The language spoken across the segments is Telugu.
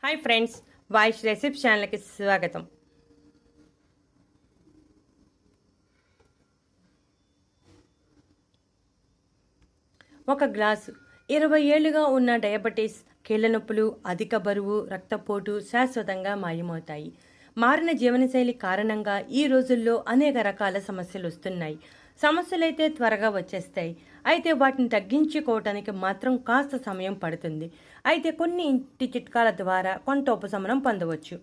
హాయ్ ఫ్రెండ్స్, వాయిష్ రెసిపీ ఛానల్కి స్వాగతం. ఒక గ్లాసు 20 ఏళ్లుగా ఉన్న డయాబెటీస్, కీళ్ల నొప్పులు, అధిక బరువు, రక్తపోటు శాశ్వతంగా మాయమవుతాయి. మారిన జీవనశైలి కారణంగా ఈ రోజుల్లో అనేక రకాల సమస్యలు వస్తున్నాయి. సమస్యలైతే త్వరగా వచ్చేస్తాయి, అయితే వాటిని తగ్గించుకోవటానికి మాత్రం కాస్త సమయం పడుతుంది. అయితే కొన్ని ఇంటి చిట్కాల ద్వారా కొంత ఉపశమనం పొందవచ్చు.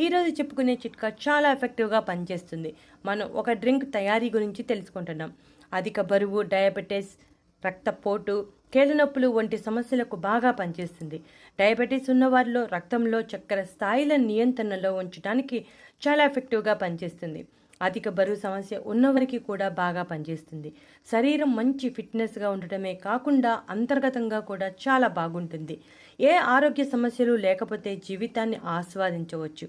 ఈరోజు చెప్పుకునే చిట్కా చాలా ఎఫెక్టివ్గా పనిచేస్తుంది. మనం ఒక డ్రింక్ తయారీ గురించి తెలుసుకుంటున్నాం. అధిక బరువు, డయాబెటీస్, రక్తపోటు, కీళ్ళ నొప్పులు వంటి సమస్యలకు బాగా పనిచేస్తుంది. డయాబెటీస్ ఉన్నవారిలో రక్తంలో చక్కెర స్థాయిల నియంత్రణలో ఉంచడానికి చాలా ఎఫెక్టివ్గా పనిచేస్తుంది. అధిక బరువు సమస్య ఉన్నవారికి కూడా బాగా పనిచేస్తుంది. శరీరం మంచి ఫిట్నెస్గా ఉండటమే కాకుండా అంతర్గతంగా కూడా చాలా బాగుంటుంది. ఏ ఆరోగ్య సమస్యలు లేకపోతే జీవితాన్ని ఆస్వాదించవచ్చు.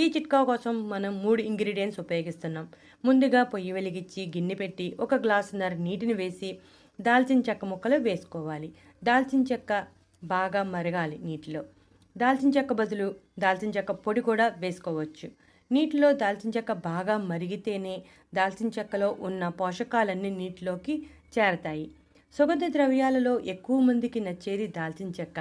ఈ చిట్కా కోసం మనం 3 ఇంగ్రీడియంట్స్ ఉపయోగిస్తున్నాం. ముందుగా పొయ్యి వెలిగించి గిన్నె పెట్టి 1 గ్లాసున్నర నీటిని వేసి దాల్చిన చెక్క ముక్కలు వేసుకోవాలి. దాల్చిన చెక్క బాగా మరగాలి నీటిలో. దాల్చిన చెక్క బదులు దాల్చిన చెక్క పొడి కూడా వేసుకోవచ్చు. నీటిలో దాల్చిన చెక్క బాగా మరిగితేనే దాల్చిన చెక్కలో ఉన్న పోషకాలన్నీ నీటిలోకి చేరతాయి. సుగంధ ద్రవ్యాలలో ఎక్కువ మందికి నచ్చేది దాల్చిన చెక్క.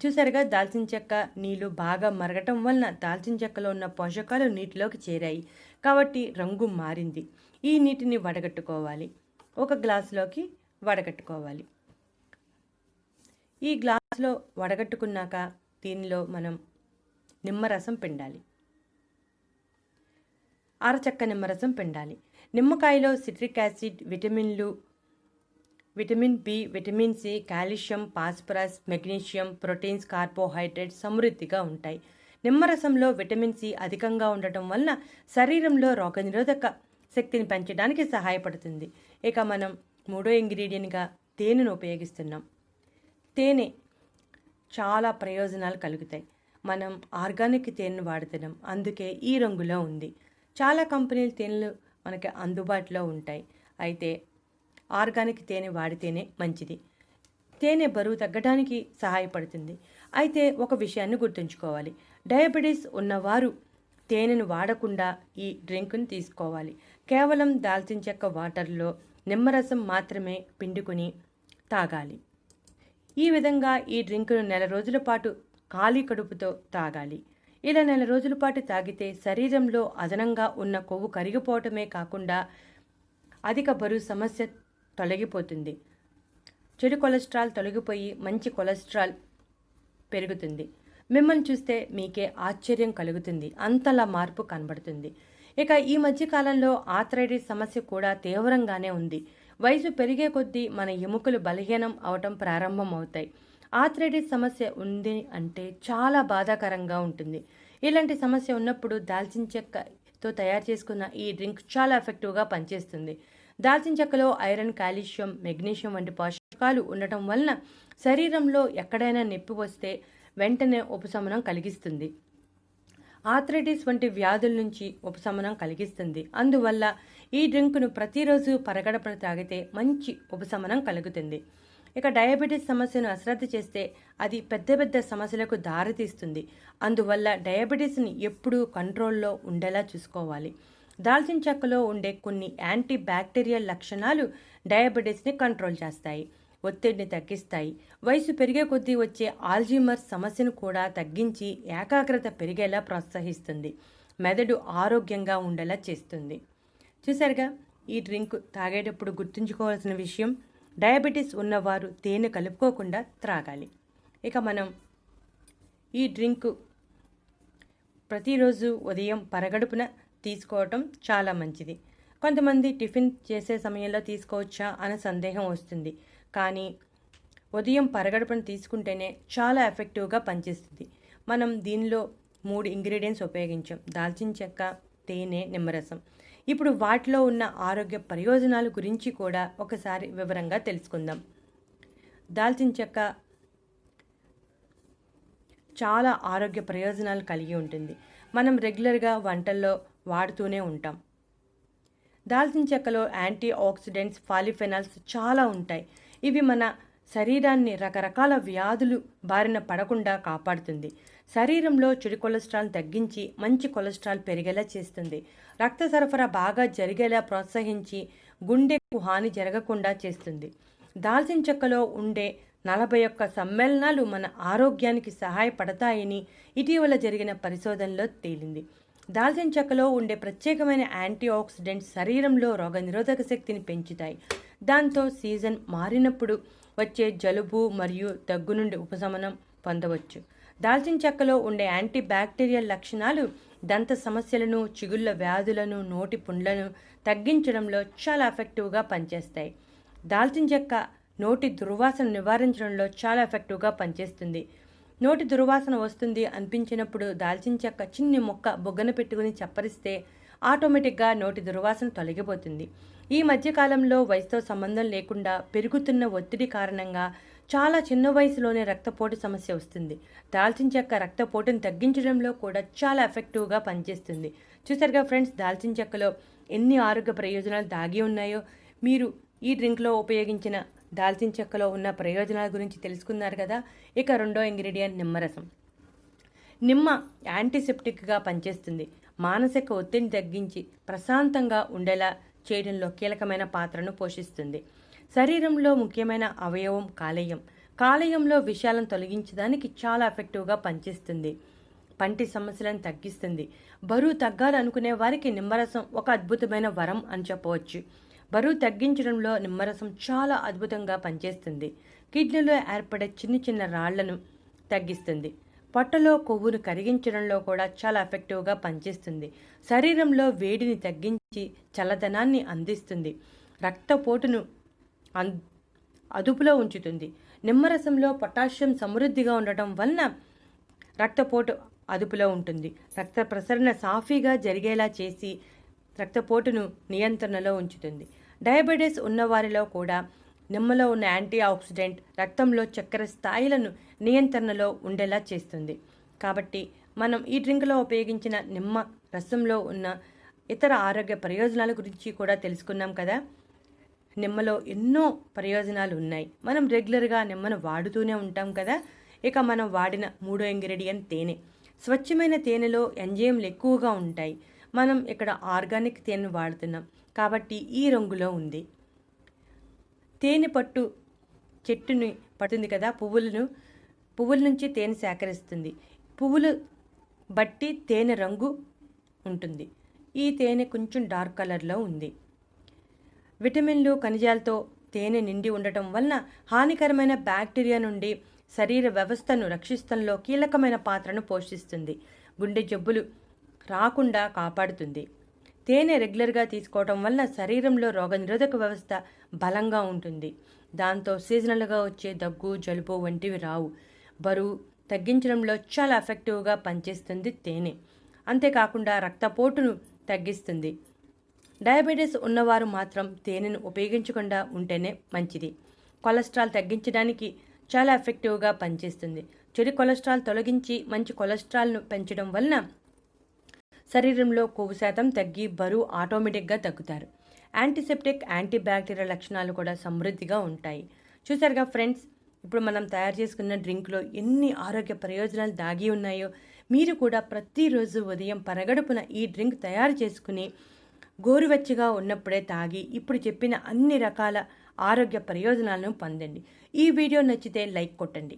చూసారుగా, దాల్చిన చెక్క నీళ్లు బాగా మరగటం వలన దాల్చిన చెక్కలో ఉన్న పోషకాలు నీటిలోకి చేరాయి కాబట్టి రంగు మారింది. ఈ నీటిని వడగట్టుకోవాలి. 1 గ్లాసులోకి వడగట్టుకోవాలి. ఈ గ్లాసులో వడగట్టుకున్నాక దీనిలో మనం నిమ్మరసం పిండాలి. అరచక్క నిమ్మరసం పిండాలి. నిమ్మకాయలో citric acid, vitamin B, vitamin C, calcium, phosphorus, magnesium, proteins, carbohydrates సమృద్ధిగా ఉంటాయి. నిమ్మరసంలో విటమిన్ సి అధికంగా ఉండటం వలన శరీరంలో రోగనిరోధక శక్తిని పెంచడానికి సహాయపడుతుంది. ఇక మనం 3వ ఇంగ్రీడియంట్గా తేనెను ఉపయోగిస్తున్నాం. తేనె చాలా ప్రయోజనాలు కలుగుతాయి. మనం ఆర్గానిక్ తేనెను వాడుతున్నాం, అందుకే ఈ రంగులో ఉంది. చాలా కంపెనీల తేనెలు మనకి అందుబాటులో ఉంటాయి, అయితే ఆర్గానిక్ తేనె వాడితేనే మంచిది. తేనె బరువు తగ్గడానికి సహాయపడుతుంది. అయితే ఒక విషయాన్ని గుర్తుంచుకోవాలి, డయాబెటీస్ ఉన్నవారు తేనెను వాడకుండా ఈ డ్రింక్ను తీసుకోవాలి. కేవలం దాల్చిన చెక్క వాటర్లో నిమ్మరసం మాత్రమే పిండుకొని తాగాలి. ఈ విధంగా ఈ డ్రింక్ను 1 రోజుల పాటు ఖాళీ కడుపుతో తాగాలి. ఇలా 1 రోజుల పాటు తాగితే శరీరంలో అదనంగా ఉన్న కొవ్వు కరిగిపోవటమే కాకుండా అధిక బరువు సమస్య తొలగిపోతుంది. చెడు కొలెస్ట్రాల్ తొలగిపోయి మంచి కొలెస్ట్రాల్ పెరుగుతుంది. మిమ్మల్ని చూస్తే మీకే ఆశ్చర్యం కలుగుతుంది, అంతలా మార్పు కనబడుతుంది. ఇక ఈ మధ్యకాలంలో ఆర్థరైటిస్ సమస్య కూడా తీవ్రంగానే ఉంది. వయసు పెరిగే కొద్దీ మన ఎముకలు బలహీనం అవటం ప్రారంభమవుతాయి. ఆర్థరైటిస్ సమస్య ఉంది అంటే చాలా బాధాకరంగా ఉంటుంది. ఇలాంటి సమస్య ఉన్నప్పుడు దాల్చిన చెక్కతో తయారు చేసుకున్న ఈ డ్రింక్ చాలా ఎఫెక్టివ్గా పనిచేస్తుంది. దాల్చిన చెక్కలో ఐరన్, కాల్షియం, మెగ్నీషియం వంటి పోషకాలు ఉండటం వలన శరీరంలో ఎక్కడైనా నొప్పి వస్తే వెంటనే ఉపశమనం కలిగిస్తుంది. ఆర్థరైటిస్ వంటి వ్యాధుల నుంచి ఉపశమనం కలిగిస్తుంది. అందువల్ల ఈ డ్రింక్ను ప్రతిరోజు పరగడపన తాగితే మంచి ఉపశమనం కలుగుతుంది. ఇక డయాబెటీస్ సమస్యను అశ్రద్ధ చేస్తే అది పెద్ద సమస్యలకు దారితీస్తుంది. అందువల్ల డయాబెటీస్ని ఎప్పుడూ కంట్రోల్లో ఉండేలా చూసుకోవాలి. దాల్చిన చెక్కలో ఉండే కొన్ని యాంటీ బ్యాక్టీరియల్ లక్షణాలు డయాబెటీస్ని కంట్రోల్ చేస్తాయి, ఒత్తిడిని తగ్గిస్తాయి. వయసు పెరిగే కొద్దీ వచ్చే ఆల్జీమర్స్ సమస్యను కూడా తగ్గించి ఏకాగ్రత పెరిగేలా ప్రోత్సహిస్తుంది. మెదడు ఆరోగ్యంగా ఉండేలా చేస్తుంది. చూసారుగా, ఈ డ్రింక్ తాగేటప్పుడు గుర్తుంచుకోవాల్సిన విషయం, డయాబెటీస్ ఉన్నవారు తేనె కలుపుకోకుండా త్రాగాలి. ఇక మనం ఈ డ్రింక్ ప్రతిరోజు ఉదయం పరగడుపున తీసుకోవటం చాలా మంచిది. కొంతమంది టిఫిన్ చేసే సమయంలో తీసుకోవచ్చా అనే సందేహం వస్తుంది, కానీ ఉదయం పరగడుపున తీసుకుంటేనే చాలా ఎఫెక్టివ్గా పనిచేస్తుంది. మనం దీనిలో 3 ఇంగ్రీడియంట్స్ ఉపయోగించాం: దాల్చిన చెక్క, తేనె, నిమ్మరసం. ఇప్పుడు వాటిలో ఉన్న ఆరోగ్య ప్రయోజనాల గురించి కూడా ఒకసారి వివరంగా తెలుసుకుందాం. దాల్చిన చెక్క చాలా ఆరోగ్య ప్రయోజనాలు కలిగి ఉంటుంది. మనం రెగ్యులర్గా వంటల్లో వాడుతూనే ఉంటాం. దాల్చిన చెక్కలో యాంటీ ఆక్సిడెంట్స్, పాలిఫెనాల్స్ చాలా ఉంటాయి. ఇవి మన శరీరాన్ని రకరకాల వ్యాధులు బారిన పడకుండా కాపాడుతుంది. శరీరంలో చెడు కొలెస్ట్రాల్ తగ్గించి మంచి కొలెస్ట్రాల్ పెరిగేలా చేస్తుంది. రక్త సరఫరా బాగా జరిగేలా ప్రోత్సహించి గుండెకు హాని జరగకుండా చేస్తుంది. దాల్చిన చెక్కలో ఉండే 41 సమ్మేళనాలు మన ఆరోగ్యానికి సహాయపడతాయని ఇటీవల జరిగిన పరిశోధనలో తేలింది. దాల్చిన చెక్కలో ఉండే ప్రత్యేకమైన యాంటీ ఆక్సిడెంట్స్ శరీరంలో రోగనిరోధక శక్తిని పెంచుతాయి. దాంతో సీజన్ మారినప్పుడు వచ్చే జలుబు మరియు దగ్గు నుండి ఉపశమనం పొందవచ్చు. దాల్చిన చెక్కలో ఉండే యాంటీ బ్యాక్టీరియల్ లక్షణాలు దంత సమస్యలను, చిగుళ్ళ వ్యాధులను, నోటి పుండ్లను తగ్గించడంలో చాలా ఎఫెక్టివ్గా పనిచేస్తాయి. దాల్చిన చెక్క నోటి దుర్వాసన నివారించడంలో చాలా ఎఫెక్టివ్గా పనిచేస్తుంది. నోటి దుర్వాసన వస్తుంది అనిపించినప్పుడు దాల్చిన చెక్క చిన్ని మొక్క బొగ్గన పెట్టుకుని చప్పరిస్తే ఆటోమేటిక్గా నోటి దుర్వాసన తొలగిపోతుంది. ఈ మధ్యకాలంలో వయసుతో సంబంధం లేకుండా పెరుగుతున్న ఒత్తిడి కారణంగా చాలా చిన్న వయసులోనే రక్తపోటు సమస్య వస్తుంది. దాల్చిన చెక్క రక్తపోటును తగ్గించడంలో కూడా చాలా ఎఫెక్టివ్గా పనిచేస్తుంది. చూసారుగా ఫ్రెండ్స్, దాల్చిన చెక్కలో ఎన్ని ఆరోగ్య ప్రయోజనాలు దాగి ఉన్నాయో. మీరు ఈ డ్రింక్లో ఉపయోగించిన దాల్చిన చెక్కలో ఉన్న ప్రయోజనాల గురించి తెలుసుకున్నారు కదా. ఇక రెండో ఇంగ్రీడియంట్ నిమ్మరసం. నిమ్మ యాంటీసెప్టిక్గా పనిచేస్తుంది. మానసిక ఒత్తిడిని తగ్గించి ప్రశాంతంగా ఉండేలా చేయడంలో కీలకమైన పాత్రను పోషిస్తుంది. శరీరంలో ముఖ్యమైన అవయవం కాలేయం. కాలేయంలో విషాలను తొలగించడానికి చాలా ఎఫెక్టివ్గా పనిచేస్తుంది. పంటి సమస్యలను తగ్గిస్తుంది. బరువు తగ్గాలనుకునే వారికి నిమ్మరసం ఒక అద్భుతమైన వరం అని చెప్పవచ్చు. బరువు తగ్గించడంలో నిమ్మరసం చాలా అద్భుతంగా పనిచేస్తుంది. కిడ్నీలో ఏర్పడే చిన్న చిన్న రాళ్లను తగ్గిస్తుంది. పొట్టలో కొవ్వును కరిగించడంలో కూడా చాలా ఎఫెక్టివ్గా పనిచేస్తుంది. శరీరంలో వేడిని తగ్గించి చల్లదనాన్ని అందిస్తుంది. రక్తపోటును అదుపులో ఉంచుతుంది. నిమ్మరసంలో పొటాషియం సమృద్ధిగా ఉండటం వలన రక్తపోటు అదుపులో ఉంటుంది. రక్త ప్రసరణ సాఫీగా జరిగేలా చేసి రక్తపోటును నియంత్రణలో ఉంచుతుంది. డయాబెటీస్ ఉన్నవారిలో కూడా నిమ్మలో ఉన్న యాంటీ ఆక్సిడెంట్ రక్తంలో చక్కెర స్థాయిలను నియంత్రణలో ఉండేలా చేస్తుంది. కాబట్టి మనం ఈ డ్రింక్లో ఉపయోగించిన నిమ్మ రసంలో ఉన్న ఇతర ఆరోగ్య ప్రయోజనాల గురించి కూడా తెలుసుకున్నాం కదా. నిమ్మలో ఎన్నో ప్రయోజనాలు ఉన్నాయి. మనం రెగ్యులర్గా నిమ్మను వాడుతూనే ఉంటాం కదా. ఇక మనం వాడిన మూడో ఇంగ్రీడియంట్ తేనె. స్వచ్ఛమైన తేనెలో ఎంజైమ్లు ఎక్కువగా ఉంటాయి. మనం ఇక్కడ ఆర్గానిక్ తేనెను వాడుతున్నాం కాబట్టి ఈ రంగులో ఉంది. తేనె పట్టు చెట్టుని పడుతుంది కదా, పువ్వుల నుంచి తేనె సేకరిస్తుంది. పువ్వులు బట్టి తేనె రంగు ఉంటుంది. ఈ తేనె కొంచెం డార్క్ కలర్లో ఉంది. విటమిన్లు, ఖనిజాలతో తేనె నిండి ఉండటం వలన హానికరమైన బ్యాక్టీరియా నుండి శరీర వ్యవస్థను రక్షిస్తంలో కీలకమైన పాత్రను పోషిస్తుంది. గుండె జబ్బులు రాకుండా కాపాడుతుంది. తేనె రెగ్యులర్గా తీసుకోవటం వలన శరీరంలో రోగనిరోధక వ్యవస్థ బలంగా ఉంటుంది. దాంతో సీజనల్గా వచ్చే దగ్గు, జలుబు వంటివి రావు. బరువు తగ్గించడంలో చాలా ఎఫెక్టివ్గా పనిచేస్తుంది తేనె. అంతేకాకుండా రక్తపోటును తగ్గిస్తుంది. డయాబెటీస్ ఉన్నవారు మాత్రం తేనెను ఉపయోగించకుండా ఉంటేనే మంచిది. కొలెస్ట్రాల్ తగ్గించడానికి చాలా ఎఫెక్టివ్గా పనిచేస్తుంది. చెడు కొలెస్ట్రాల్ తొలగించి మంచి కొలెస్ట్రాల్ను పెంచడం వలన శరీరంలో కొవ్వు శాతం తగ్గి బరువు ఆటోమేటిక్గా తగ్గుతారు. యాంటీసెప్టిక్, యాంటీ బ్యాక్టీరియల్ లక్షణాలు కూడా సమృద్ధిగా ఉంటాయి. చూసారుగా ఫ్రెండ్స్, ఇప్పుడు మనం తయారు చేసుకున్న డ్రింక్లో ఎన్ని ఆరోగ్య ప్రయోజనాలు దాగి ఉన్నాయో. మీరు కూడా ప్రతిరోజు ఉదయం పరగడుపున ఈ డ్రింక్ తయారు చేసుకుని గోరువెచ్చగా ఉన్నప్పుడే తాగి ఇప్పుడు చెప్పిన అన్ని రకాల ఆరోగ్య ప్రయోజనాలను పొందండి. ఈ వీడియో నచ్చితే లైక్ కొట్టండి.